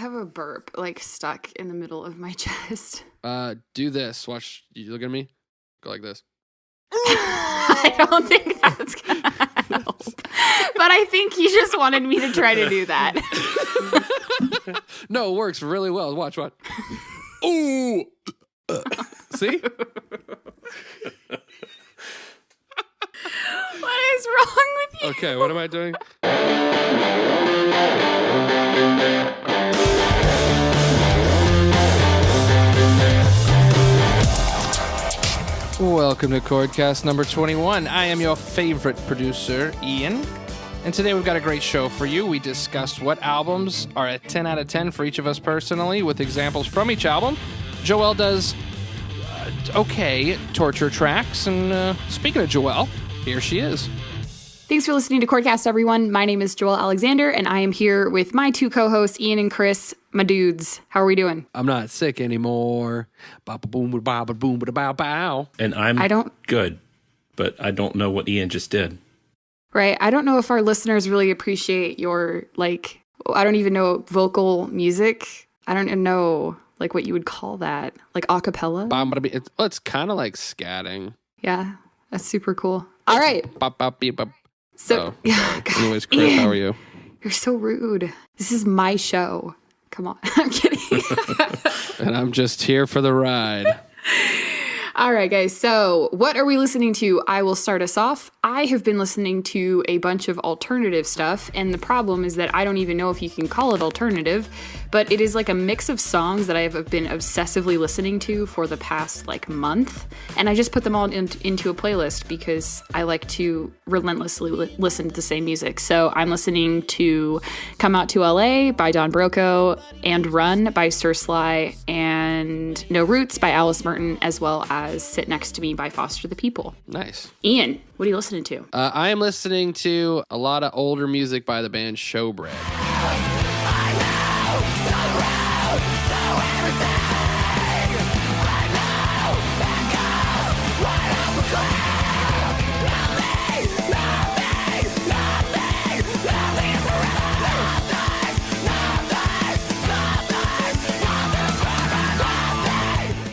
have a burp like stuck in the middle of my chest. Do this. Watch. You look at me. Go like this. I don't think that's going to help. But I think he just wanted me to try to do that. No, it works really well. Watch. Ooh. See? What is wrong with you? Okay, what am I doing? Welcome to Chordcast number 21. I am your favorite producer, Ian. And today we've got a great show for you. We discussed what albums are a 10 out of 10 for each of us personally, with examples from each album. Joelle does okay torture tracks. And speaking of Joelle, here she is. Thanks for listening to Chordcast, everyone. My name is Joelle Alexander, and I am here with my two co-hosts, Ian and Chris, my dudes. How are we doing? I'm not sick anymore. Ba-ba-boom-ba-ba-boom-ba-da-bow-bow. And I'm good, but I don't know what Ian just did. Right. I don't know if our listeners really appreciate your, I don't even know vocal music. I don't even know, what you would call that. Like a cappella? It's kind of like scatting. Yeah, that's super cool. All right. So, anyways, Chris, Ian, how are you? You're so rude. This is my show. Come on. I'm kidding. And I'm just here for the ride. All right, guys. So what are we listening to? I will start us off. I have been listening to a bunch of alternative stuff, and the problem is that I don't even know if you can call it alternative, but it is like a mix of songs that I have been obsessively listening to for the past month, and I just put them all into a playlist because I like to relentlessly listen to the same music. So I'm listening to Come Out to LA by Don Broco, and Run by Sir Sly, and No Roots by Alice Merton, as well as Sit Next to Me by Foster the People. Nice. Ian, what are you listening to? I am listening to a lot of older music by the band Showbread.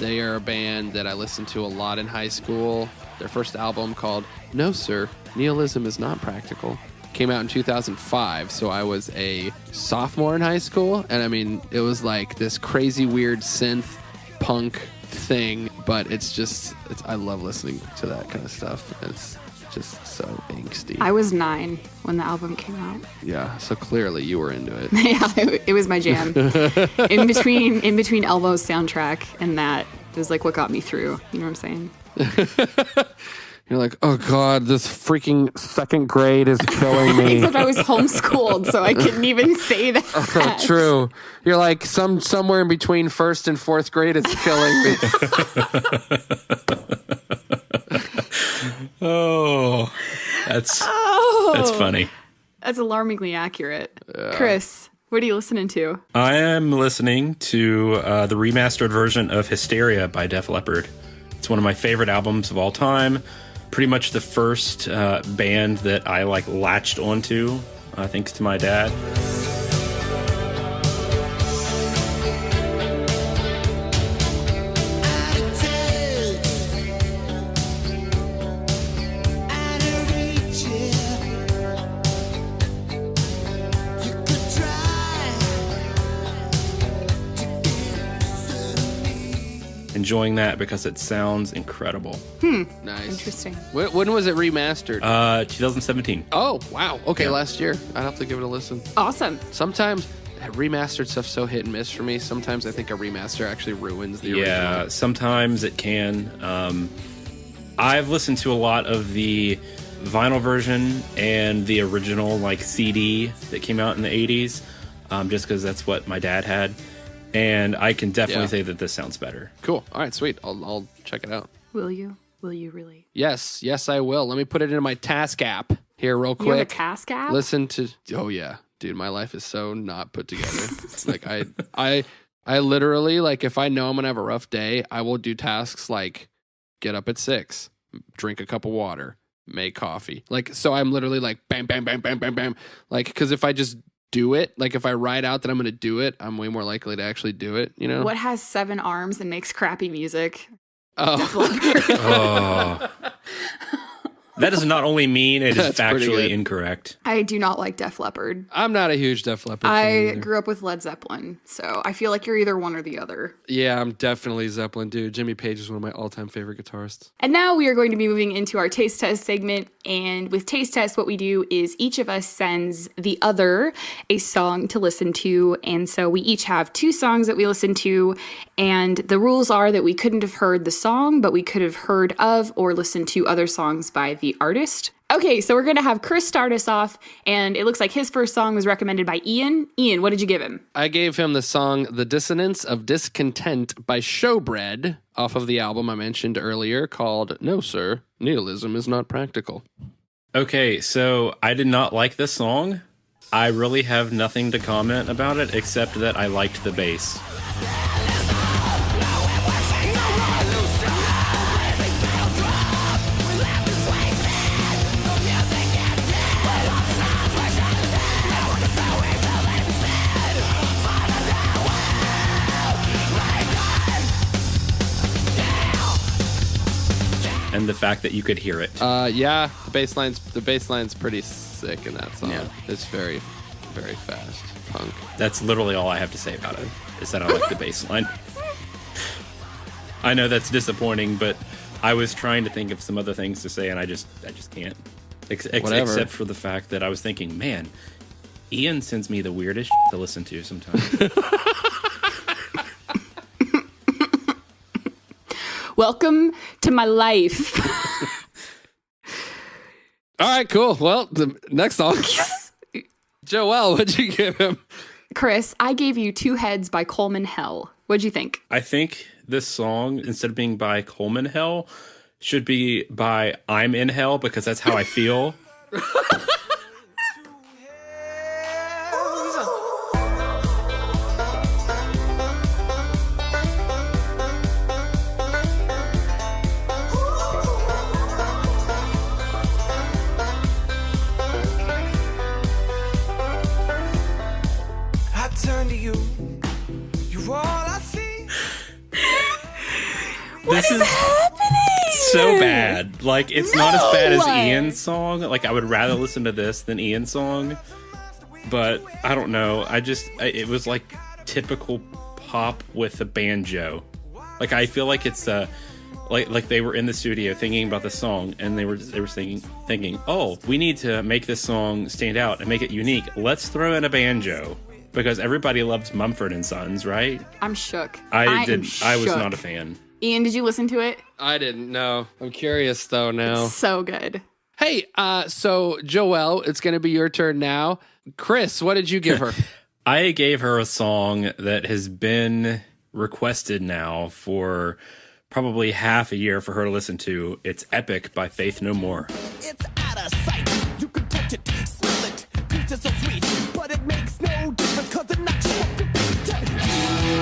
They are a band that I listened to a lot in high school. Their first album, called No Sir, Nihilism is Not Practical, came out in 2005, so I was a sophomore in high school, and I mean, it was like this crazy weird synth punk thing, but I love listening to that kind of stuff. It's just so angsty. I was 9 when the album came out. Yeah, so clearly you were into it. Yeah, it was my jam. in between Elmo's soundtrack and that, it was what got me through. You know what I'm saying? You're like, oh God, this freaking second grade is killing me. Except I was homeschooled, so I couldn't even say that. True. You're like, somewhere in between first and fourth grade is killing me. Oh, that's funny. That's alarmingly accurate. Yeah. Chris, what are you listening to? I am listening to the remastered version of Hysteria by Def Leppard. It's one of my favorite albums of all time. Pretty much the first band that I latched onto, thanks to my dad. Enjoying that because it sounds incredible. Nice. Interesting. When was it remastered? 2017. Oh, wow. Okay, yeah. Last year. I'd have to give it a listen. Awesome. Sometimes remastered stuff's so hit and miss for me. Sometimes I think a remaster actually ruins the original. Yeah, sometimes it can. I've listened to a lot of the vinyl version and the original CD that came out in the 80s, just because that's what my dad had. And I can definitely say that this sounds better. Cool. All right, sweet. I'll check it out. Will you? Will you really? Yes, I will. Let me put it into my task app here real quick. You have a task app? Listen to... Oh, yeah. Dude, my life is so not put together. I literally, if I know I'm going to have a rough day, I will do tasks like get up at 6, drink a cup of water, make coffee. So I'm literally bam, bam, bam, bam, bam, bam. Because if I just do it. Like if I write out that I'm going to do it, I'm way more likely to actually do it, you know? What has 7 arms and makes crappy music? Oh. That does not only mean it is factually incorrect. I do not like Def Leppard. I'm not a huge Def Leppard fan I either. grew up with Led Zeppelin, so I feel like you're either one or the other. Yeah, I'm definitely Zeppelin, dude. Jimmy Page is one of my all-time favorite guitarists. And now we are going to be moving into our taste test segment. And with taste test, what we do is each of us sends the other a song to listen to. And so we each have 2 songs that we listen to. And the rules are that we couldn't have heard the song, but we could have heard of or listened to other songs by the artist. Okay, so we're going to have Chris start us off, and it looks like his first song was recommended by Ian. Ian, what did you give him? I gave him the song The Dissonance of Discontent by Showbread off of the album I mentioned earlier called No Sir, Nihilism is Not Practical. Okay, so I did not like this song. I really have nothing to comment about it except that I liked the bass. And the fact that you could hear it. Yeah, the bass line's pretty sick in that song. Yeah. It's very, very fast punk. That's literally all I have to say about it, is that I like the bass line. I know that's disappointing, but I was trying to think of some other things to say, and I just can't. Except for the fact that I was thinking, man, Ian sends me the weirdest to listen to sometimes. Welcome to my life. All right, cool. Well, the next song. Joelle, what'd you give him? Chris, I gave you 2 Heads by Coleman Hell. What'd you think? I think this song, instead of being by Coleman Hell, should be by I'm in Hell, because that's how I feel. This is so bad. Like, it's not as bad as Ian's song. Like, I would rather listen to this than Ian's song. But I don't know. It was like typical pop with a banjo. Like, I feel like it's like they were in the studio thinking about the song, and they were thinking, oh, we need to make this song stand out and make it unique. Let's throw in a banjo. Because everybody loves Mumford and Sons, right? I'm shook. I was not a fan. Ian, did you listen to it? I didn't know. I'm curious, though, now. It's so good. Hey, so Joelle, it's going to be your turn now. Chris, what did you give her? I gave her a song that has been requested now for probably half a year for her to listen to. It's Epic by Faith No More. It's out of sight. You can touch it, smell it. Peaches so sweet, but it makes no difference because it's not your favorite. You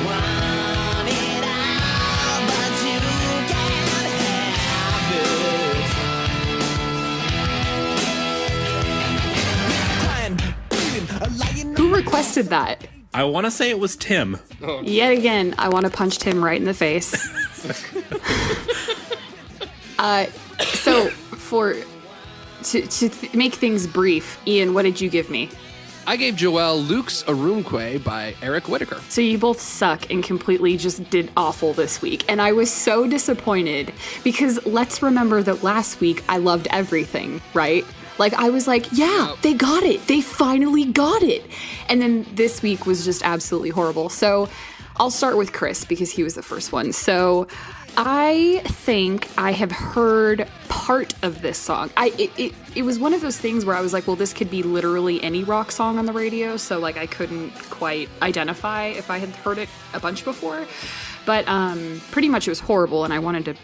want it all, but you can't have it. It's crying, bleeding, lying. Who requested that? I want to say it was Tim. Yet again, I want to punch Tim right in the face. So to make things brief, Ian, what did you give me? I gave Joelle Luke's Arumque by Eric Whitaker. So you both suck and completely just did awful this week. And I was so disappointed because let's remember that last week I loved everything, right? Like, I was like, yeah, they got it. They finally got it. And then this week was just absolutely horrible. So I'll start with Chris because he was the first one. So I think I have heard part of this song. It was one of those things where I was like, well, this could be literally any rock song on the radio. So, like, I couldn't quite identify if I had heard it a bunch before. But pretty much it was horrible, and I wanted to,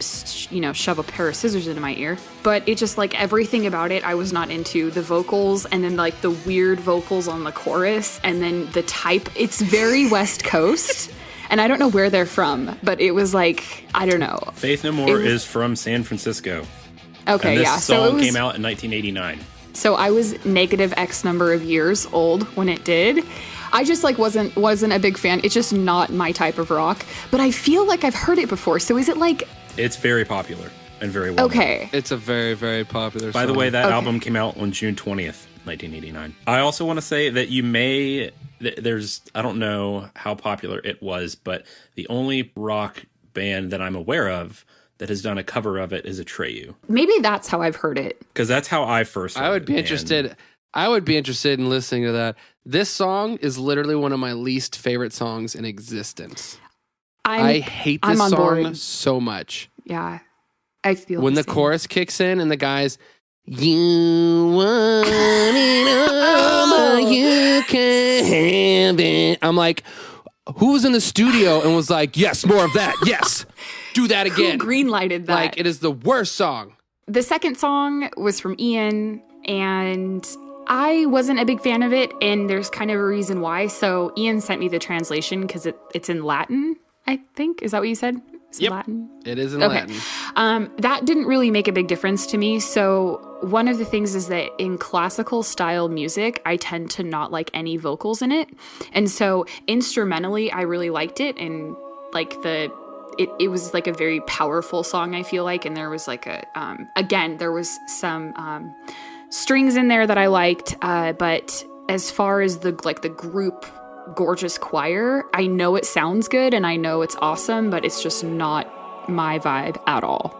shove a pair of scissors into my ear. But it just, like, everything about it I was not into. The vocals, and then, like, the weird vocals on the chorus, and then the type. It's very West Coast, and I don't know where they're from, but it was, like, I don't know. Faith No More is from San Francisco. Okay, and this yeah. song came out in 1989. So I was negative X number of years old when it did. I just like wasn't a big fan. It's just not my type of rock. But I feel like I've heard it before. So is it like... It's very popular and very well Okay. known. It's a very, very popular By song. the way, that album came out on June 20th, 1989. I also want to say that you may... There's... I don't know how popular it was, but the only rock band that I'm aware of that has done a cover of it is Atreyu. Maybe that's how I've heard it. Because that's how I first heard I would be it, interested. I would be interested in listening to that. This song is literally one of my least favorite songs in existence. I hate this on song board. so much. Yeah. I feel When the same. chorus kicks in and the guys, you want it all, but you can't have it. I'm like, who was in the studio and was like, yes, more of that. Yes. Do that again. Who green-lighted that? Like, it is the worst song. The second song was from Ian, and I wasn't a big fan of it, and there's kind of a reason why. So Ian sent me the translation because it's in Latin, I think. Is that what you said? Is it Latin? It is in Okay. Latin. That didn't really make a big difference to me. So one of the things is that in classical style music, I tend to not like any vocals in it. And so instrumentally, I really liked it. And like it was like a very powerful song, I feel like. And there was like again, there was some strings in there that I liked. But as far as the group gorgeous choir, I know it sounds good and I know it's awesome, but it's just not my vibe at all.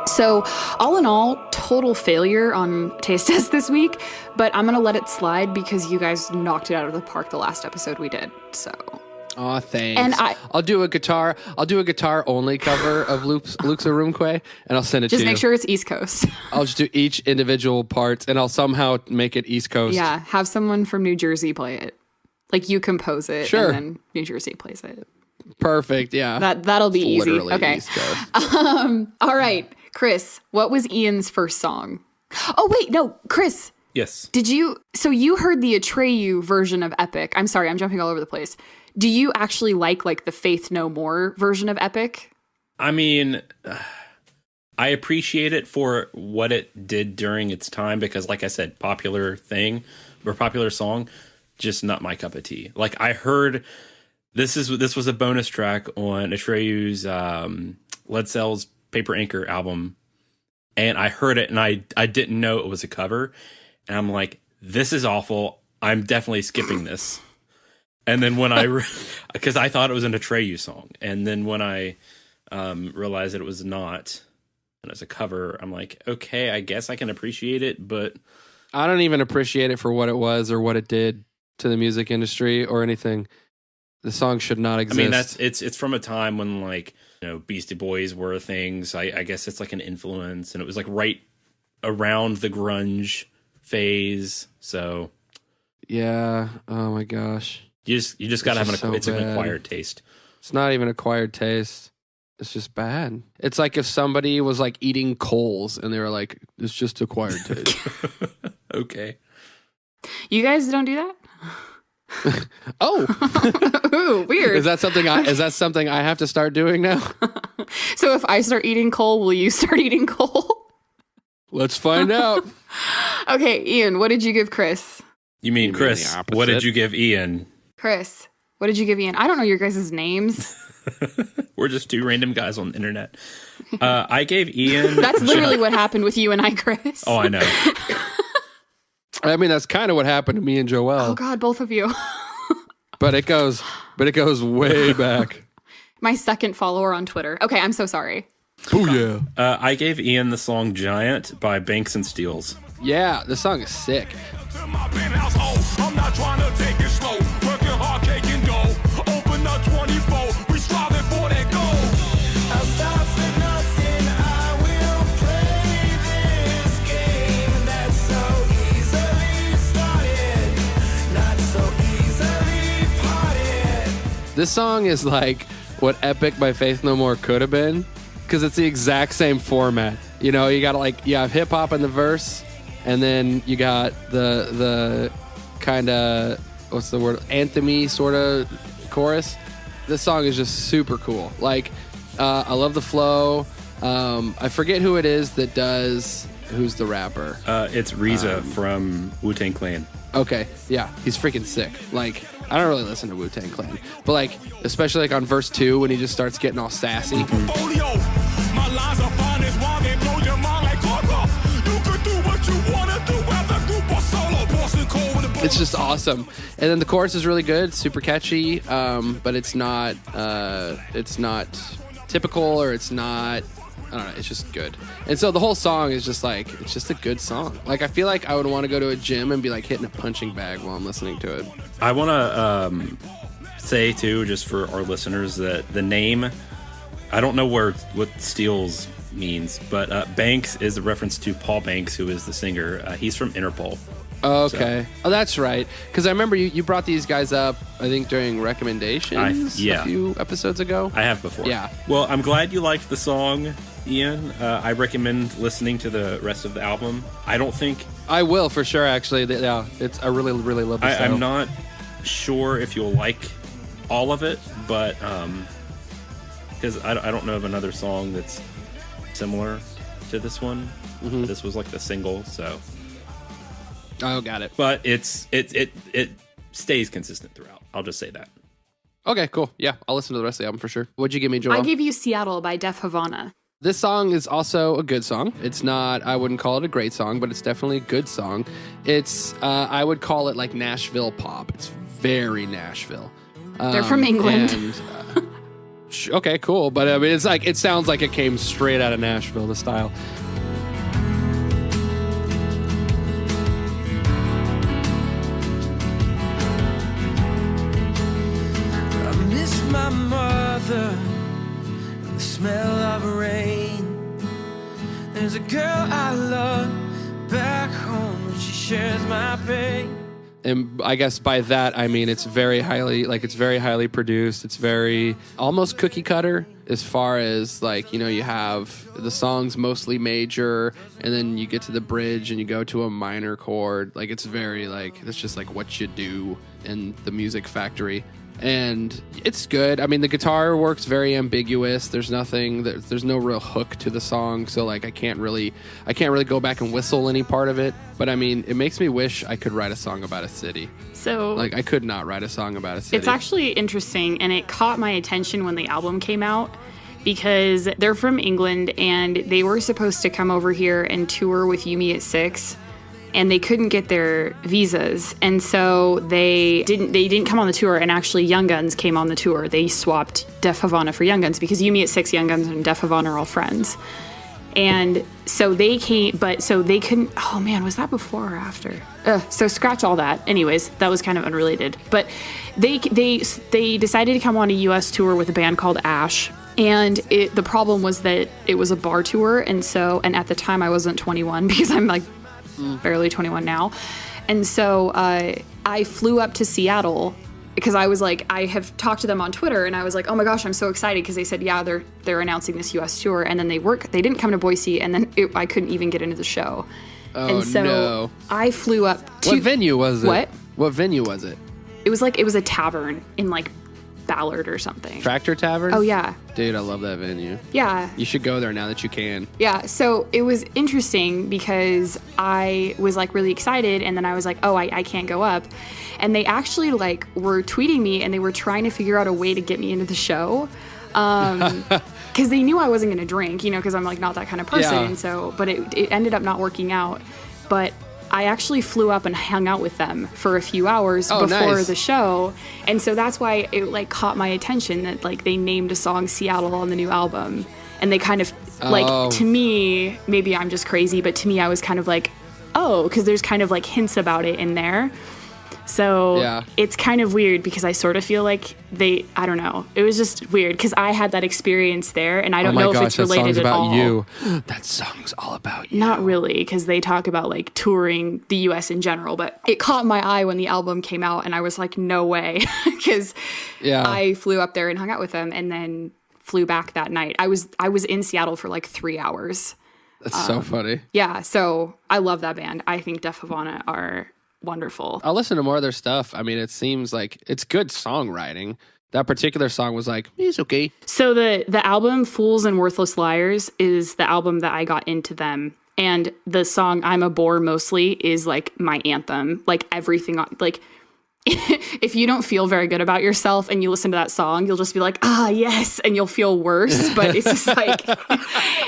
So all in all, total failure on taste test this week, but I'm going to let it slide because you guys knocked it out of the park the last episode we did. So Oh, thanks. And I'll do a guitar only cover of Luke's Arumque, and I'll send it to you. just make sure it's East Coast. I'll just do each individual parts, and I'll somehow make it East Coast. Yeah, have someone from New Jersey play it. Like you compose it Sure. and then New Jersey plays it. Perfect. Yeah. That'll be easy. Literally Okay. East Coast. All right, Chris, what was Ian's first song? Oh, wait, no, Chris, Yes. so you heard the Atreyu version of Epic. I'm sorry, I'm jumping all over the place. Do you actually like the Faith No More version of Epic? I mean, I appreciate it for what it did during its time because, like I said, popular song, just not my cup of tea. Like I heard this was a bonus track on Atreyu's Lead Cell's Paper Anchor album, and I heard it and I didn't know it was a cover, and I'm like, this is awful. I'm definitely skipping this. And then when because I thought it was an Atreyu song, and then when I realized that it was not, and it's a cover, I'm like, okay, I guess I can appreciate it, but I don't even appreciate it for what it was or what it did to the music industry or anything. The song should not exist. I mean, it's from a time when Beastie Boys were a thing. So I guess it's like an influence, and it was like right around the grunge phase. So yeah. Oh my gosh. you just gotta have so it's an bad. acquired taste. It's not even acquired taste. It's just bad. It's like if somebody was like eating coals and they were like, it's just acquired taste. Okay. You guys don't do that? Oh, Ooh, weird. is that something I have to start doing now? So if I start eating coal, will you start eating coal? Let's find out. Okay, Ian, what did you give Chris? You mean You mean Chris? the What did opposite. you give Ian? Chris, what did you give Ian? I don't know your guys' names. We're just two random guys on the internet. I gave Ian. That's literally what happened with you and I, Chris. Oh, I know. I mean, that's kind of what happened to me and Joelle, Oh God, both of you. but it goes way back. My second follower on Twitter. Okay, I'm so sorry. Oh yeah. I gave Ian the song "Giant" by Banks and Steels. Yeah, this song is sick. To my penthouse hole. I'm not trying to take it slow. Working hard, cake and dough. Open up 24. We striving for that goal. I'll stop at nothing. I will play this game that's so easily started, not so easily parted. This song is like what Epic by Faith No More could have been, because it's the exact same format. You know, you got you have hip hop in the verse, and then you got the kind of, what's the word, anthem-y sort of chorus. This song is just super cool. Like, I love the flow. I forget who it is that does. Who's the rapper? It's Reza from Wu-Tang Clan. Okay, yeah, he's freaking sick. Like, I don't really listen to Wu-Tang Clan, but like, especially like on verse 2 when he just starts getting all sassy. Portfolio. My lines are fine as wine, they blow your mind like Coco. You can do what you wanna do, whether group or solo. Boston Cold with a It's just awesome. And then the chorus is really good, super catchy, but it's not typical, or it's not, I don't know, it's just good. And so the whole song is just like, it's just a good song. Like, I feel like I would want to go to a gym and be like hitting a punching bag while I'm listening to it. I want to say, too, just for our listeners, that the name, I don't know what Steels means, but Banks is a reference to Paul Banks, who is the singer. He's from Interpol. Okay. So. Oh, that's right. Because I remember you brought these guys up, I think, during recommendations a few episodes ago. I have before. Yeah. Well, I'm glad you liked the song, Ian. I recommend listening to the rest of the album. I don't think... I will, for sure, actually. Yeah, I really, really love this I'm not sure if you'll like all of it, but... because I don't know of another song that's similar to this one. Mm-hmm. This was like the single, so... Oh, got it. But it stays consistent throughout. I'll just say that. Okay, cool. Yeah, I'll listen to the rest of the album for sure. What'd you give me, Joelle? I gave you Seattle by Def Havana. This song is also a good song. It's not, I wouldn't call it a great song, but it's definitely a good song. It's, I would call it like Nashville pop. It's very Nashville. They're from England. And, okay, cool. But I mean, it's like, it sounds like it came straight out of Nashville, the style. My mother and the smell of rain. There's a girl I love back home, and she shares my pain. And I guess by that I mean it's very highly produced. It's very almost cookie cutter as far as like, you know, you have the songs mostly major, and then you get to the bridge and you go to a minor chord. Like, it's very like, it's just like what you do in the Music Factory. And it's good. I mean, the guitar work's very ambiguous. There's no real hook to the song, so like I can't really go back and whistle any part of it. But I mean, it makes me wish I could write a song about a city. So like, I could not write a song about a city. It's actually interesting, and it caught my attention when the album came out, because they're from England and they were supposed to come over here and tour with Yumi at 6. And they couldn't get their visas, and so they didn't come on the tour. And actually, Young Guns came on the tour. They swapped Def Havana for Young Guns, because Yumi at 6, Young Guns, and Def Havana are all friends. And so they came, but so they couldn't. Oh man, was that before or after? So scratch all that. Anyways, that was kind of unrelated. But they decided to come on a U.S. tour with a band called Ash. And the problem was that it was a bar tour, and at the time I wasn't 21, because I'm like barely 21 now. And so I flew up to Seattle, because I was like, I have talked to them on Twitter, and I was like, oh my gosh, I'm so excited, because they said, yeah, they're announcing this US tour, and then they didn't come to Boise, and then I couldn't even get into the show. Oh, and so no. I flew up to... What venue was it? What venue was it? It was a tavern in like Ballard or something. Tractor Tavern? Oh, yeah. Dude, I love that venue. Yeah. You should go there now that you can. Yeah, so it was interesting because I was like really excited, and then I was like, oh, I can't go up. And they actually like were tweeting me, and they were trying to figure out a way to get me into the show. Because they knew I wasn't going to drink, you know, because I'm like not that kind of person. Yeah. And so, but it ended up not working out. But I actually flew up and hung out with them for a few hours before nice. the show. And so that's why it like caught my attention that like they named a song Seattle on the new album. And they kind of like, to me, maybe I'm just crazy, but to me I was kind of like, oh, because there's kind of like hints about it in there. So Yeah. it's kind of weird because I sort of feel like I don't know. It was just weird because I had that experience there, and I don't know if it's related that song's at about all. you. That song's all about you. Not really, because they talk about like touring the U.S. in general, but it caught my eye when the album came out, and I was like, no way, because I flew up there and hung out with them, and then flew back that night. I was in Seattle for like 3 hours. That's so funny. Yeah, so I love that band. I think Def Havana are wonderful. I'll listen to more of their stuff. I mean, it seems like it's good songwriting. That particular song was like, it's okay. So the album Fools and Worthless Liars is the album that I got into them. And the song I'm a Bore Mostly is like my anthem. Like everything, like if you don't feel very good about yourself and you listen to that song, you'll just be like, yes, and you'll feel worse. But it's just like,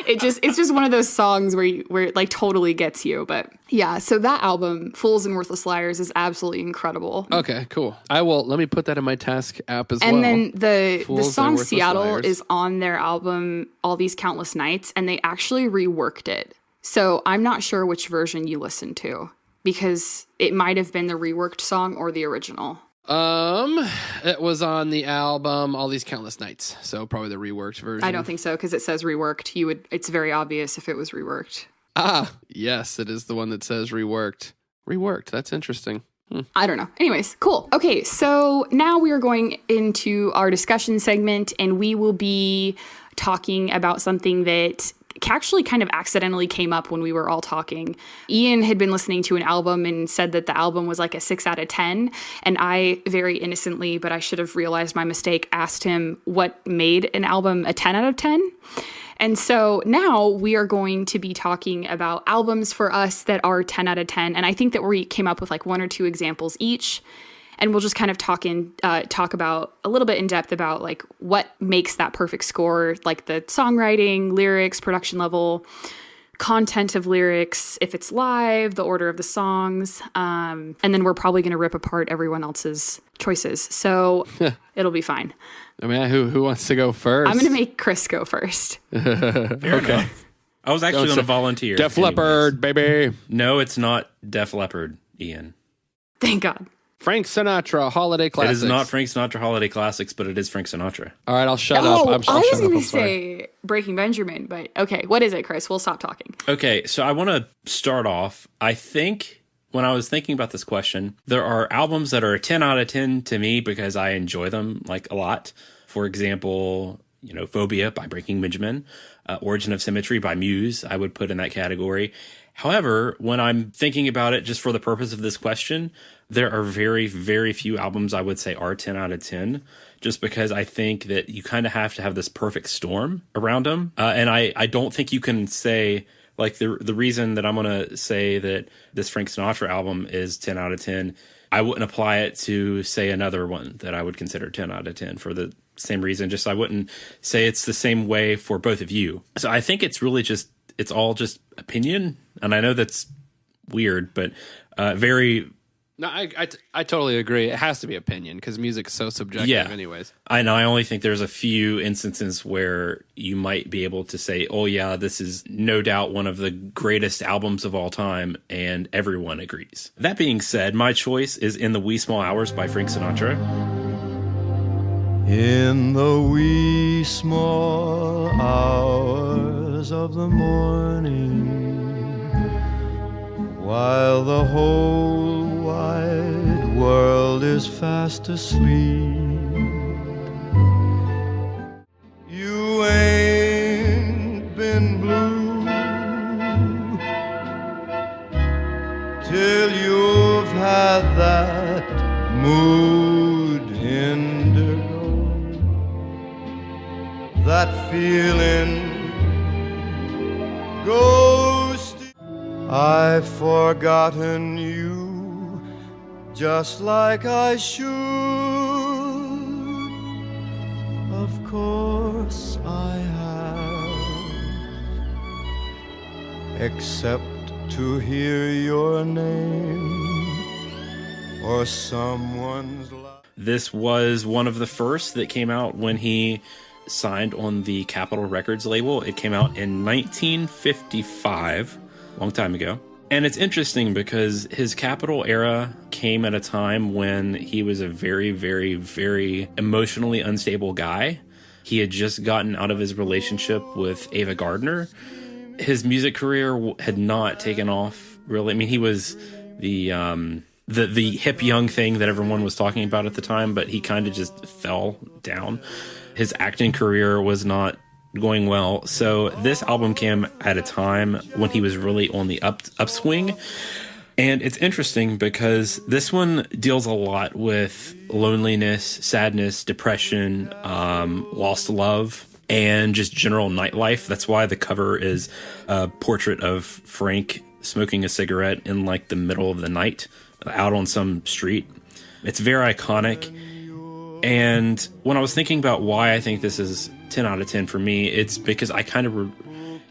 it's just one of those songs where it like totally gets you. But yeah, so that album, Fools and Worthless Liars, is absolutely incredible. Okay, cool. Let me put that in my task app as and well. then the Fools song and Worthless Seattle Liars. is on their album All These Countless Nights, and they actually reworked it. So I'm not sure which version you listened to, because it might have been the reworked song or the original. It was on the album All These Countless Nights, so probably the reworked version. I don't think so, because it says reworked. It's very obvious if it was reworked. Yes, it is the one that says reworked. Reworked, that's interesting. I don't know. Anyways, cool. Okay, so now we are going into our discussion segment, and we will be talking about something that actually kind of accidentally came up when we were all talking. Ian had been listening to an album and said that the album was like a 6 out of 10. And I very innocently, but I should have realized my mistake, asked him what made an album a 10 out of 10. And so now we are going to be talking about albums for us that are 10 out of 10. And I think that we came up with like 1 or 2 examples each. And we'll just kind of talk about a little bit in depth about like what makes that perfect score, like the songwriting, lyrics, production level, content of lyrics, if it's live, the order of the songs. And then we're probably going to rip apart everyone else's choices. So it'll be fine. I mean, who wants to go first? I'm going to make Chris go first. Fair enough. I was actually going to volunteer. Def Leppard, baby. No, it's not Def Leppard, Ian. Thank God. Frank Sinatra, Holiday Classics. It is not Frank Sinatra Holiday Classics, but it is Frank Sinatra. All right, I'll shut up. I I'll was shut going up. to I'm sorry. say Breaking Benjamin, but okay. What is it, Chris? We'll stop talking. Okay, so I want to start off. I think when I was thinking about this question, there are albums that are a 10 out of 10 to me because I enjoy them like a lot. For example, Phobia by Breaking Benjamin, Origin of Symmetry by Muse, I would put in that category. However, when I'm thinking about it just for the purpose of this question, there are very, very few albums I would say are 10 out of 10, just because I think that you kind of have to have this perfect storm around them. And I don't think you can say, like, the reason that I'm going to say that this Frank Sinatra album is 10 out of 10, I wouldn't apply it to, say, another one that I would consider 10 out of 10 for the same reason. Just I wouldn't say it's the same way for both of you. So I think it's really just, it's all just opinion. And I know that's weird, but very... No, I totally agree. It has to be opinion because music is so subjective anyways. I know. I only think there's a few instances where you might be able to say, oh, yeah, this is no doubt one of the greatest albums of all time, and everyone agrees. That being said, my choice is In the Wee Small Hours by Frank Sinatra. In the wee small hours of the morning, while the whole wide world is fast asleep, you ain't been blue till you've had that mood indigo, that feeling ghost. I've forgotten you just like I should. Of course I have, except to hear your name or someone's laugh. This was one of the first that came out when he signed on the Capitol Records label. It came out in 1955, long time ago. And it's interesting because his Capitol era came at a time when he was a very, very, very emotionally unstable guy. He had just gotten out of his relationship with Ava Gardner. His music career had not taken off, really. I mean, he was the hip young thing that everyone was talking about at the time, but he kind of just fell down. His acting career was not going well. So this album came at a time when he was really on the upswing. And it's interesting because this one deals a lot with loneliness, sadness, depression, lost love, and just general nightlife. That's why the cover is a portrait of Frank smoking a cigarette in like the middle of the night out on some street. It's very iconic. And when I was thinking about why I think this is 10 out of 10 for me, it's because I kind of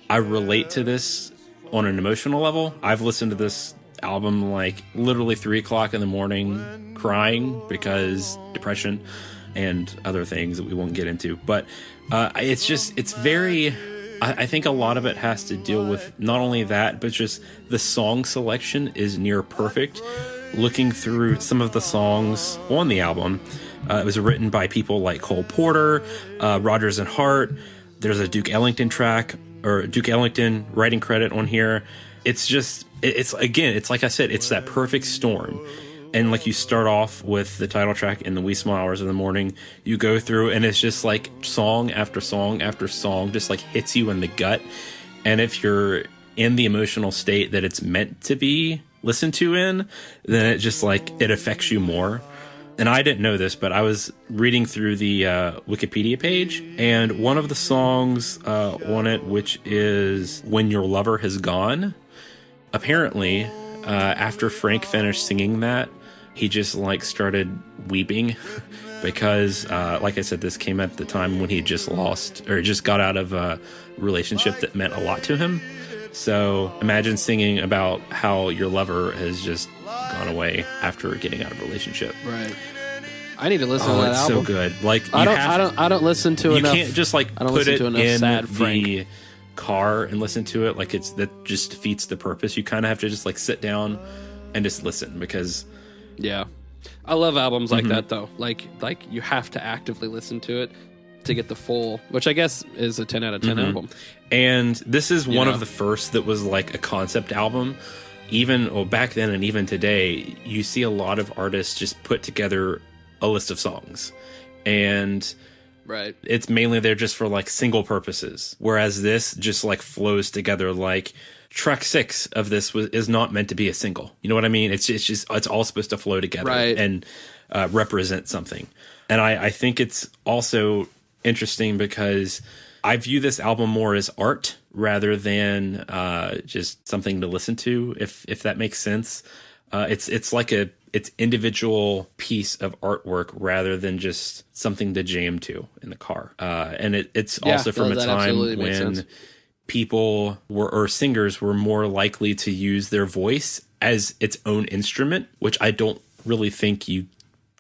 I relate to this on an emotional level. I've listened to this album like literally 3 o'clock in the morning crying because depression and other things that we won't get into. But it's very, I think a lot of it has to deal with not only that, but just the song selection is near perfect. Looking through some of the songs on the album, it was written by people like Cole Porter, Rodgers and Hart. There's a Duke Ellington track, or Duke Ellington writing credit on here. It's just, it's like I said, it's that perfect storm. And like you start off with the title track in the wee small hours of the morning, you go through and it's just like song after song after song just like hits you in the gut. And if you're in the emotional state that it's meant to be listened to in, then it just like, it affects you more. And I didn't know this, but I was reading through the Wikipedia page, and one of the songs on it, which is When Your Lover Has Gone, apparently after Frank finished singing that, he just like started weeping because like I said, this came at the time when he just lost or just got out of a relationship that meant a lot to him. So imagine singing about how your lover has just gone away after getting out of a relationship. Right. I need to listen to that it's album. so good. Like I don't listen to enough. You can't just like I don't put listen it to enough in sad Frank. the car and listen to it. Like that just defeats the purpose. You kind of have to just like sit down and just listen because. Yeah, I love albums like that though. Like you have to actively listen to it to get the full, which I guess is a 10 out of 10 album. And this is one of the first that was like a concept album. Even back then and even today, you see a lot of artists just put together a list of songs. And right, it's mainly there just for like single purposes. Whereas this just like flows together. Like track 6 of this is not meant to be a single. You know what I mean? It's all supposed to flow together and represent something. And I think it's also interesting because I view this album more as art rather than just something to listen to, if that makes sense. It's like it's individual piece of artwork rather than just something to jam to in the car. And it's also from a time when people or singers were more likely to use their voice as its own instrument, which I don't really think you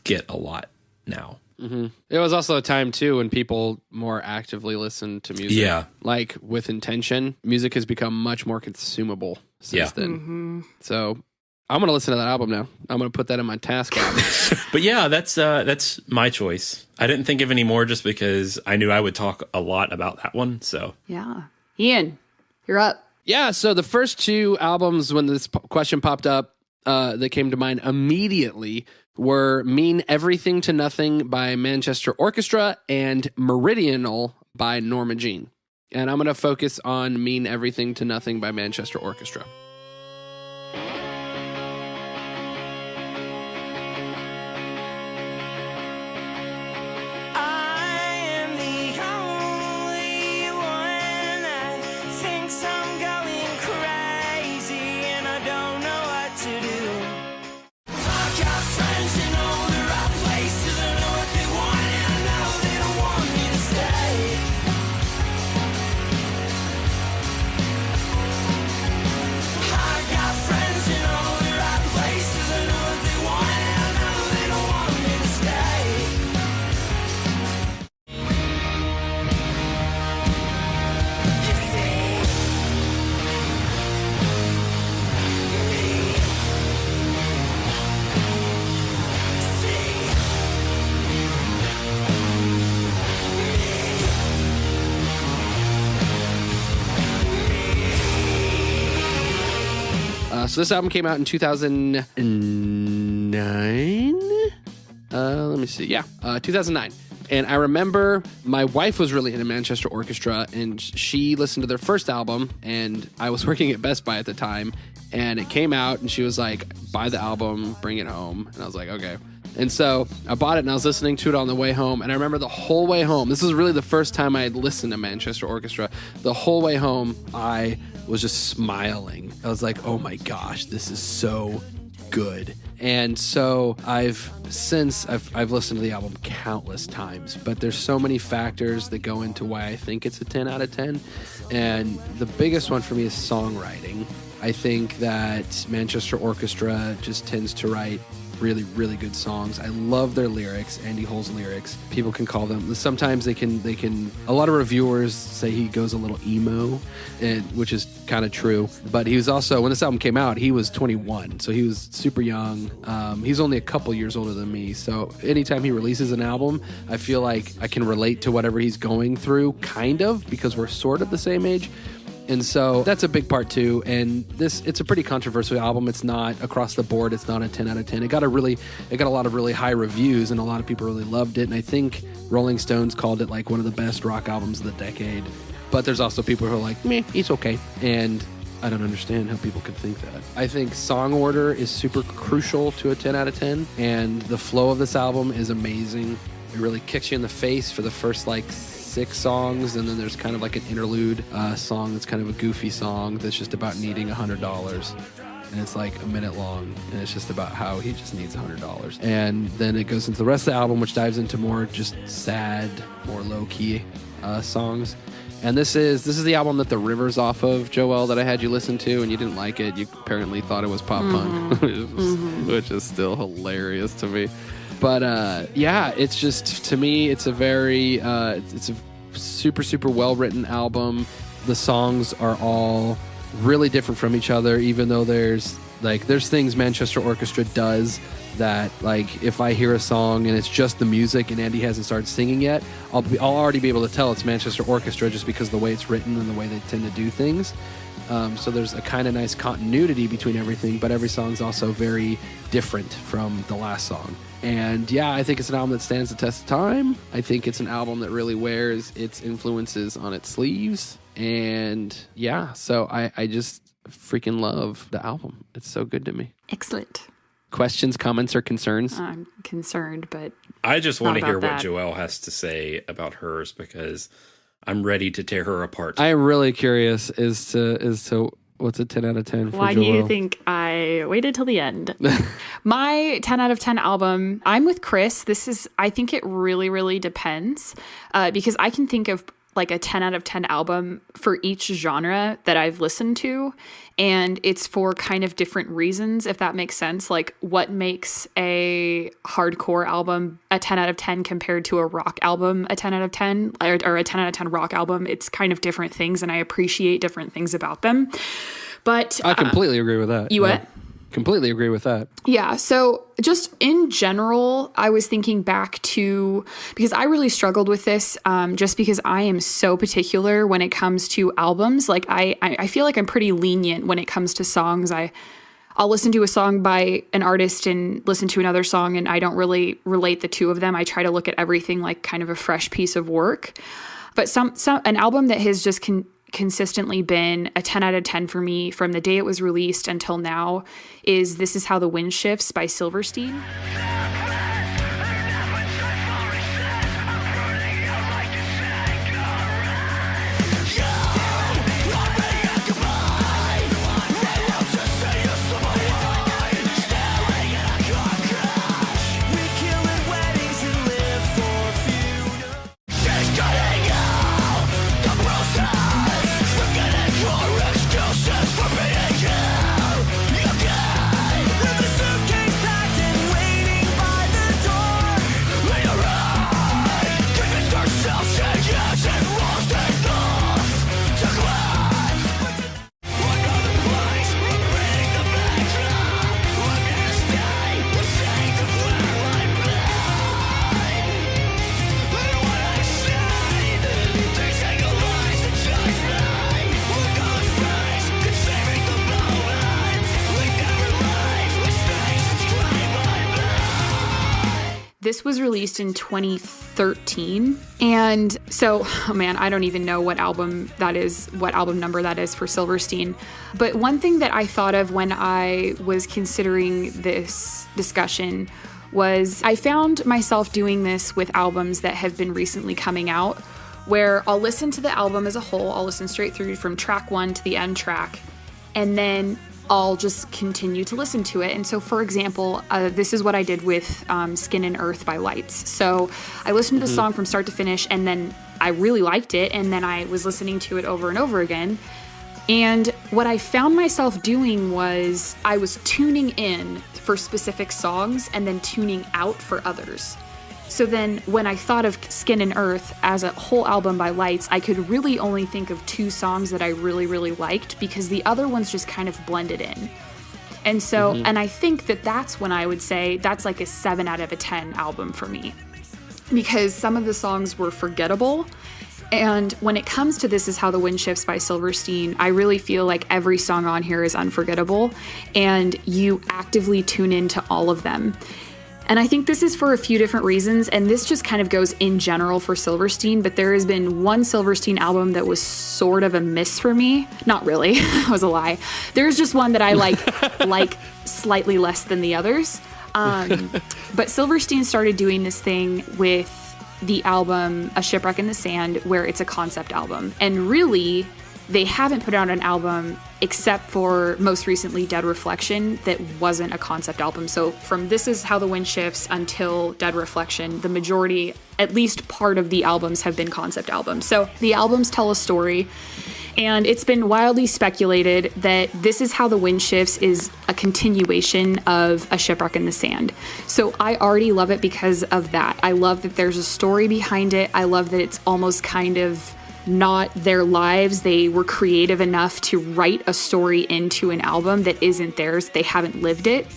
get a lot now. Mm-hmm. It was also a time too when people more actively listened to music. Yeah, like with intention. Music has become much more consumable since then. Mm-hmm. So I'm gonna listen to that album now. I'm gonna put that in my task album. But yeah, that's my choice. I didn't think of any more just because I knew I would talk a lot about that one. So yeah, Ian, you're up. Yeah. So the first 2 albums when this question popped up that came to mind immediately were Mean Everything to Nothing by Manchester Orchestra and Meridional by Norma Jean. And I'm going to focus on Mean Everything to Nothing by Manchester Orchestra. So this album came out in 2009. Let me see. Yeah, 2009. And I remember my wife was really into Manchester Orchestra, and she listened to their first album, and I was working at Best Buy at the time, and it came out, and she was like, buy the album, bring it home. And I was like, okay. And so I bought it, and I was listening to it on the way home, and I remember the whole way home, this was really the first time I had listened to Manchester Orchestra. The whole way home, I was just smiling. I was like, oh my gosh, this is so good. And so I've listened to the album countless times, but there's so many factors that go into why I think it's a 10 out of 10. And the biggest one for me is songwriting. I think that Manchester Orchestra just tends to write really, really good songs. I love their lyrics, Andy Hull's lyrics. People can call them, sometimes they can, a lot of reviewers say he goes a little emo, which is kind of true. But he was also, when this album came out, he was 21, so he was super young. He's only a couple years older than me, so anytime he releases an album, I feel like I can relate to whatever he's going through, kind of, because we're sort of the same age. And so that's a big part too. And it's a pretty controversial album. It's not across the board. It's not a 10 out of 10. It got a lot of really high reviews, and a lot of people really loved it. And I think Rolling Stones called it like one of the best rock albums of the decade. But there's also people who are like, meh, it's okay. And I don't understand how people could think that. I think song order is super crucial to a 10 out of 10. And the flow of this album is amazing. It really kicks you in the face for the first 6 songs, and then there's kind of like an interlude song that's kind of a goofy song that's just about needing $100, and it's like a minute long, and it's just about how he just needs $100. And then it goes into the rest of the album, which dives into more just sad, more low-key songs. And this is the album that The River's off of, Joelle, that I had you listen to, and you didn't like it. You apparently thought it was pop punk, which is still hilarious to me. But yeah, it's just, to me, it's a very, it's a super, super well-written album. The songs are all really different from each other, even though there's things Manchester Orchestra does that, like, if I hear a song and it's just the music and Andy hasn't started singing yet, I'll already be able to tell it's Manchester Orchestra just because of the way it's written and the way they tend to do things. So there's a kind of nice continuity between everything, but every song's also very different from the last song. And yeah, I think it's an album that stands the test of time. I think it's an album that really wears its influences on its sleeves. And yeah, so I just freaking love the album. It's so good to me. Excellent. Questions, comments, or concerns? I'm concerned, but I just want to hear that. what Joelle has to say about hers, because I'm ready to tear her apart. I am really curious as to what's a 10 out of 10 for why Joelle? do you think I waited till the end? My 10 out of 10 album, I'm with Chris. I think it really, really depends because I can think of like a 10 out of 10 album for each genre that I've listened to. And it's for kind of different reasons, if that makes sense. Like what makes a hardcore album a 10 out of 10 compared to a rock album a 10 out of 10 or a 10 out of 10 rock album. It's kind of different things, and I appreciate different things about them. But I completely agree with that. You what? Completely agree with that. Yeah. So just in general, I was thinking back to, because I really struggled with this just because I am so particular when it comes to albums. Like I feel like I'm pretty lenient when it comes to songs. I'll listen to a song by an artist and listen to another song, and I don't really relate the two of them. I try to look at everything like kind of a fresh piece of work. But an album that has just consistently been a 10 out of 10 for me from the day it was released until now is This Is How the Wind Shifts by Silverstein. This was released in 2013. And so, oh man, I don't even know what album number that is for Silverstein. But one thing that I thought of when I was considering this discussion was I found myself doing this with albums that have been recently coming out, where I'll listen to the album as a whole. I'll listen straight through from track 1 to the end track, and then I'll just continue to listen to it. And so, for example, this is what I did with Skin and Earth by Lights. So I listened to the song from start to finish, and then I really liked it, and then I was listening to it over and over again. And what I found myself doing was I was tuning in for specific songs and then tuning out for others. So then when I thought of Skin and Earth as a whole album by Lights, I could really only think of 2 songs that I really, really liked, because the other ones just kind of blended in. And so, and I think that that's when I would say that's like a 7 out of a 10 album for me, because some of the songs were forgettable. And when it comes to This Is How the Wind Shifts by Silverstein, I really feel like every song on here is unforgettable, and you actively tune into all of them. And I think this is for a few different reasons, and this just kind of goes in general for Silverstein, but there has been one Silverstein album that was sort of a miss for me. Not really, that was a lie. There's just one that I like slightly less than the others. But Silverstein started doing this thing with the album A Shipwreck in the Sand, where it's a concept album. And really, they haven't put out an album except for most recently Dead Reflection that wasn't a concept album. So from This Is How the Wind Shifts until Dead Reflection, the majority, at least part of the albums, have been concept albums. So the albums tell a story, and it's been wildly speculated that This Is How the Wind Shifts is a continuation of A Shipwreck in the Sand. So I already love it because of that. I love that there's a story behind it. I love that it's almost kind of not their lives. They were creative enough to write a story into an album that isn't theirs. They haven't lived it.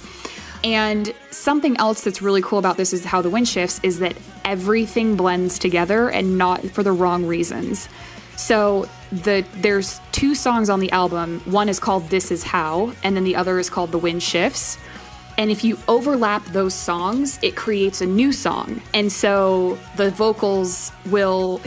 And something else that's really cool about This Is How the Wind Shifts is that everything blends together, and not for the wrong reasons. So there's 2 songs on the album. One is called This Is How, and then the other is called The Wind Shifts. And if you overlap those songs, it creates a new song. And so the vocals will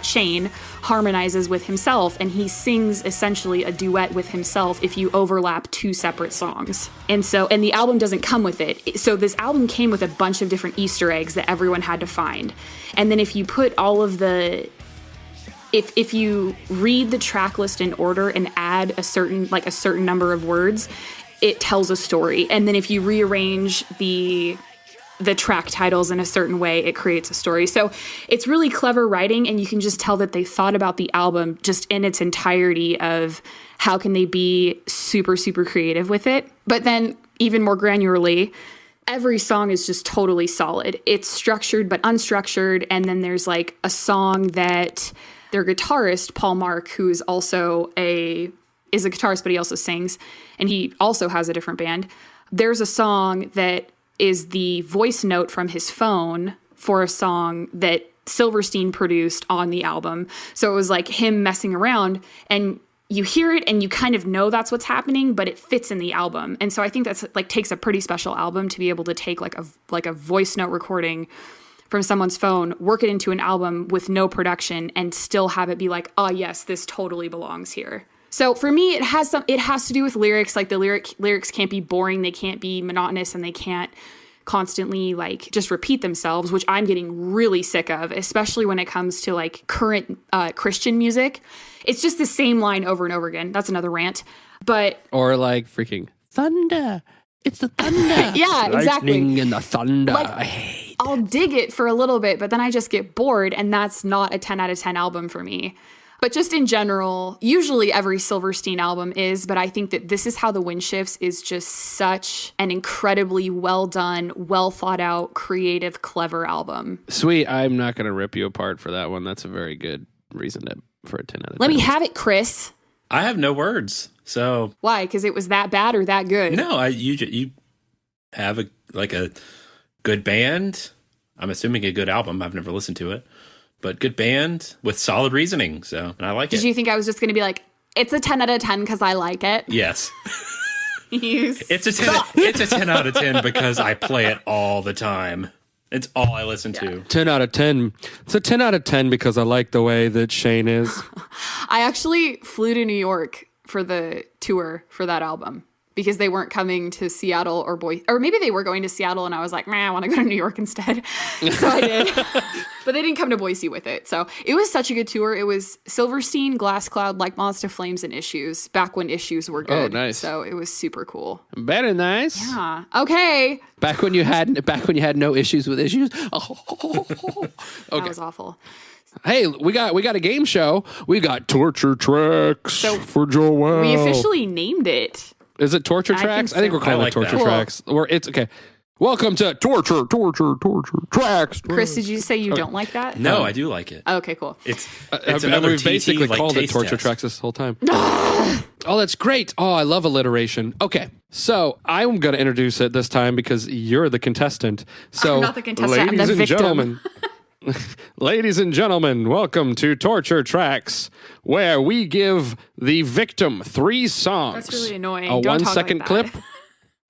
Shane harmonizes with himself, and he sings essentially a duet with himself if you overlap 2 separate songs. And the album doesn't come with it. So this album came with a bunch of different Easter eggs that everyone had to find. And then if you put all of the if you read the track list in order and add a certain number of words, it tells a story. And then if you rearrange the track titles in a certain way, it creates a story. So it's really clever writing, and you can just tell that they thought about the album just in its entirety of how can they be super, super creative with it. But then even more granularly, every song is just totally solid. It's structured but unstructured, and then there's like a song that their guitarist, Paul Mark, who is also is a guitarist, but he also sings, and he also has a different band. There's a song that is the voice note from his phone for a song that Silverstein produced on the album. So it was like him messing around, and you hear it and you kind of know that's what's happening, but it fits in the album. And so I think that's like takes a pretty special album to be able to take like a voice note recording from someone's phone, work it into an album with no production, and still have it be like, oh yes, this totally belongs here. So for me, it has to do with lyrics. Like the lyrics can't be boring, they can't be monotonous, and they can't constantly like just repeat themselves, which I'm getting really sick of, especially when it comes to like current Christian music. It's just the same line over and over again. That's another rant. Or like freaking thunder. It's the thunder. Yeah, exactly. Lightning and the thunder. Like, I'll dig it for a little bit, but then I just get bored, and that's not a 10 out of 10 album for me. But just in general, usually every Silverstein album is, but I think that This Is How the Wind Shifts is just such an incredibly well done, well thought out, creative, clever album. Sweet. I'm not going to rip you apart for that one. That's a very good reason for a 10 out of 10. Let me have it, Chris. I have no words. So why? Because it was that bad or that good? No, you have a good band. I'm assuming a good album. I've never listened to it. But good band with solid reasoning, and I like it. Did you think I was just going to be like, it's a 10 out of 10 because I like it? Yes. It's a 10 out of 10 because I play it all the time. It's all I listen to. 10 out of 10. It's a 10 out of 10 because I like the way that Shane is. I actually flew to New York for the tour for that album because they weren't coming to Seattle or maybe they were going to Seattle and I was like, I want to go to New York instead. So I did. But they didn't come to Boise with it. So it was such a good tour. It was Silverstein, Glass Cloud, Like Moths to Flames, and Issues back when Issues were good. Oh, nice. So it was super cool. Very nice. Yeah. Okay. Back when you had no issues with issues. That was awful. Hey, we got a game show. We got torture tracks for Joelle. We officially named it. Is it torture I tracks? think I think so. we're calling I it like torture that. tracks. Or it's okay. Welcome to torture tracks. Chris, did you say you don't like that? No, I do like it. Okay, cool. It's And another we've TT, basically like, called it taste torture test. tracks this whole time. Oh, that's great. Oh, I love alliteration. Okay, so I'm going to introduce it this time because you're the contestant. So, I'm not the contestant, I'm ladies the and victim. gentlemen, ladies and gentlemen, welcome to Torture Tracks, where we give the victim 3 songs. That's really annoying. A Don't talk 1-second like clip, that.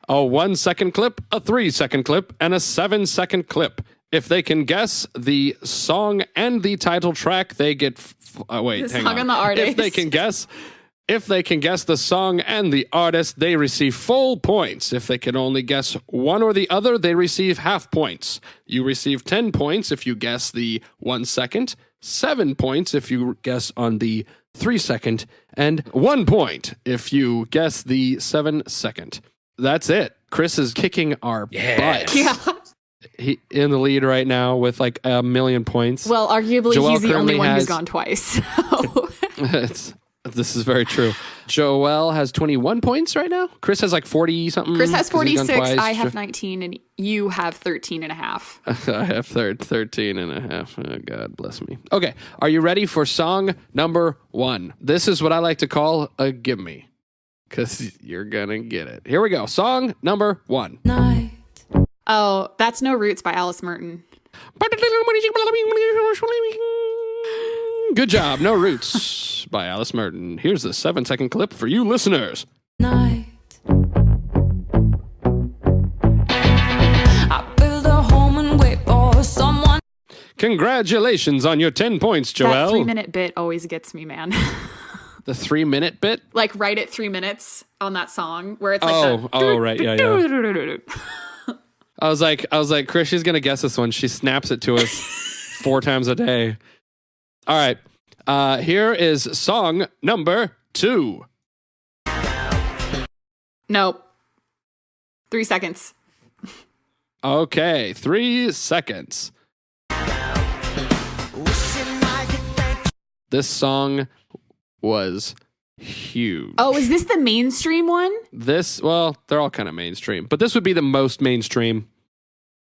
a 1-second clip, a 3-second clip, and a 7-second clip. If they can guess the song and the title track, they get. Wait, The hang song on. and the artist. If they can guess the song and the artist, they receive full points. If they can only guess one or the other, they receive half points. You receive 10 points if you guess the 1 second, 7 points if you guess on the 3 second, and 1 point if you guess the 7 second. That's it. Chris is kicking our butt. Yeah. He in the lead right now with like 1 million points. Well, arguably, Joelle he's the only currently one who's has- gone twice. So. This is very true. Joelle has 21 points right now. Chris has like 40 something. Chris has 'cause he's gone 46. twice. I have 19, and you have 13 and a half. I have 13 and a half. Oh, God bless me. Okay. Are you ready for song number 1? This is what I like to call a gimme because you're going to get it. Here we go. Song number 1. Oh, that's No Roots by Alice Merton. Good job. No Roots by Alice Merton. Here's the 7-second clip for you listeners. I build a home and wait for someone. Congratulations on your 10 points, That Joelle. 3-minute bit always gets me, man. The 3-minute bit? Like right at 3 minutes on that song where it's like Right. Yeah. I was like, Chris, she's going to guess this one. She snaps it to us 4 times a day. All right. Here is song number 2. Nope. 3 seconds. Okay. 3 seconds. This song was huge. Oh, is this the mainstream one? Well, they're all kind of mainstream, but this would be the most mainstream.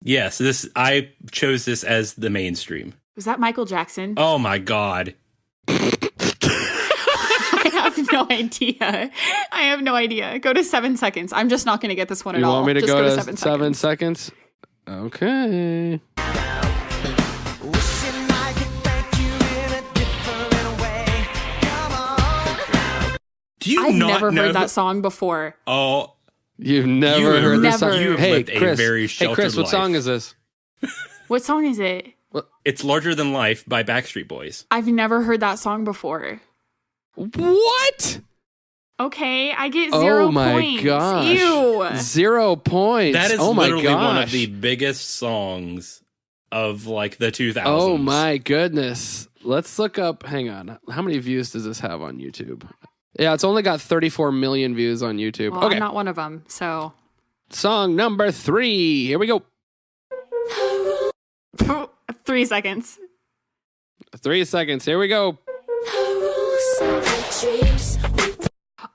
Yes, I chose this as the mainstream. Was that Michael Jackson? Oh my God. I have no idea. I have no idea. Go to 7 seconds. I'm just not going to get this one at You all. want me to Just go to 7 7 seconds. seconds? Okay. Do you I've not never know heard that song before. Oh, You've never You- heard this song? Never. You've Hey, lived a Chris. very Hey, sheltered Chris, what song life. is this? What song is it? it's Larger Than Life by Backstreet Boys. I've never heard that song before. What? Okay, I get 0 Oh my points. gosh. Ew. 0 points. That is oh my literally gosh. one of the biggest songs of like the 2000s. Oh my goodness. Let's look up. Hang on. How many views does this have on YouTube? Yeah, it's only got 34 million views on YouTube. Well, okay. I'm not one of them, so. Song number 3. Here we go. 3 seconds. 3 seconds. Here we go.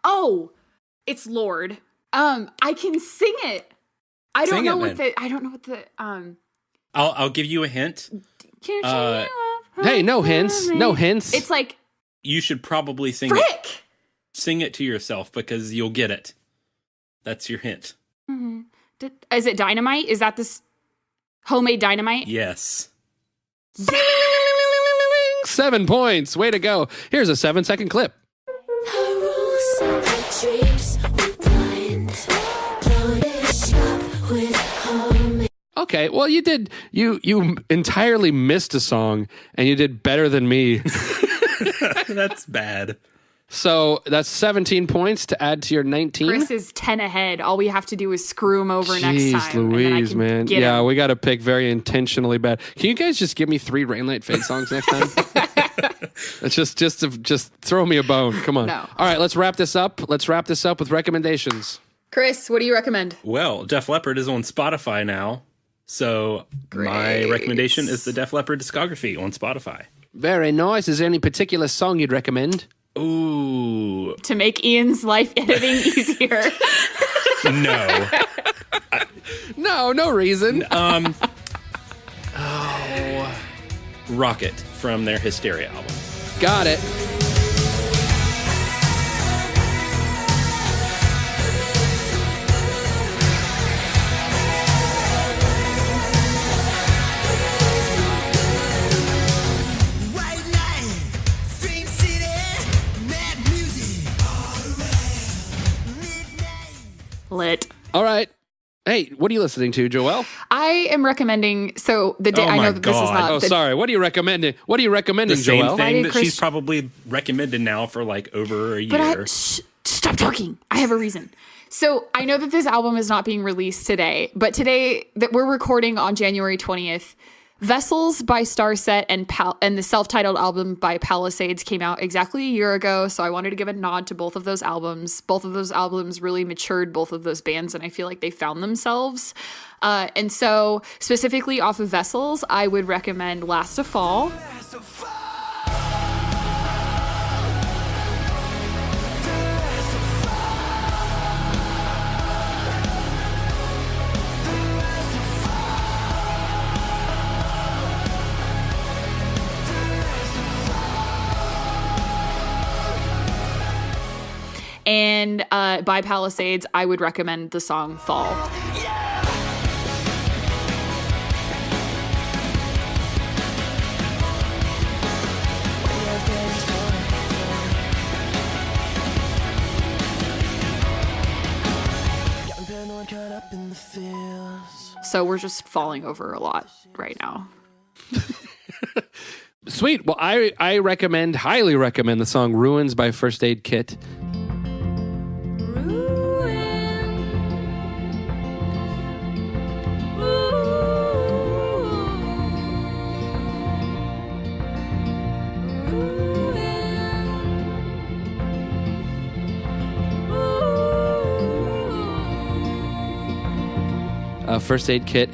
Oh, it's Lord. I can sing it. I don't Sing know it, what man. I don't know what the I'll give you a hint. Can't Uh, you Hey, no hints. No hints. It's like You should probably sing it. frick. Sing it to yourself because you'll get it. That's your hint. Is it Dynamite? Is that this homemade Dynamite? Yes. 7 points. Way to go. Here's a 7-second clip. Okay, well, you did. You entirely missed a song, and you did better than me. That's bad. So that's 17 points to add to your 19. Chris is 10 ahead. All we have to do is screw him over next Jeez time. Louise, and then I can man. get Yeah, him. we got to pick very intentionally bad. Can you guys just give me 3 Rain Light Fade songs next time? It's just throw me a bone. Come on. No. All right, let's wrap this up. Let's wrap this up with recommendations. Chris, what do you recommend? Well, Def Leppard is on Spotify now. So my recommendation is the Def Leppard discography on Spotify. Very nice. Is there any particular song you'd recommend? Ooh, To make Ian's life editing easier. no. No reason. Rocket from their Hysteria album. Got it. White night, Stream City, mad music. Midnight. Lit. All right. Hey, what are you listening to, Joelle? I am recommending. So the day Oh I know my that this is God. not. Oh, sorry. What are you recommending? What are you recommending, The same Joelle? Why thing did that Chris- she's probably recommended now for like over a But year. stop talking. I have a reason. So I know that this album is not being released today, but today that we're recording on January 20th, Vessels by Starset and the self-titled album by Palisades came out exactly a year ago. So I wanted to give a nod to both of those albums. Both of those albums really matured both of those bands, and I feel like they found themselves. And so specifically off of Vessels, I would recommend Last of Fall. And by Palisades, I would recommend the song Fall. So we're just falling over a lot right now. Sweet. Well, I highly recommend the song Ruins by First Aid Kit. First Aid Kit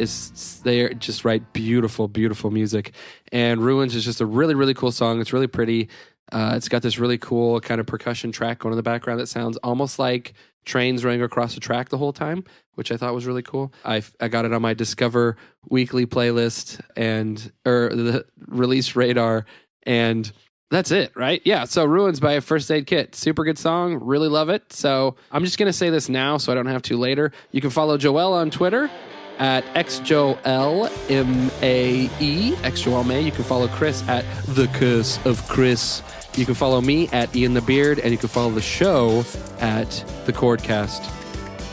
they just write beautiful, beautiful music. And Ruins is just a really, really cool song. It's really pretty. It's got this really cool kind of percussion track going in the background that sounds almost like trains running across the track the whole time, which I thought was really cool. I got it on my Discover Weekly playlist or the Release Radar, and that's it, right? Yeah, so Ruins by First Aid Kit. Super good song. Really love it. So I'm just going to say this now so I don't have to later. You can follow Joelle on Twitter at xjoelmae, xjoelmae. You can follow Chris at The Curse of Chris. You can follow me at Ian the Beard, and you can follow the show at The Chordcast.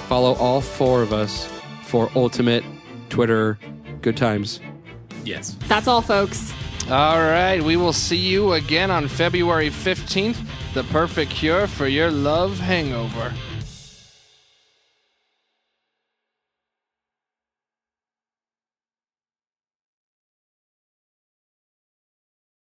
Follow all 4 of us for ultimate Twitter good times. Yes. That's all, folks. All right, we will see you again on February 15th, the perfect cure for your love hangover.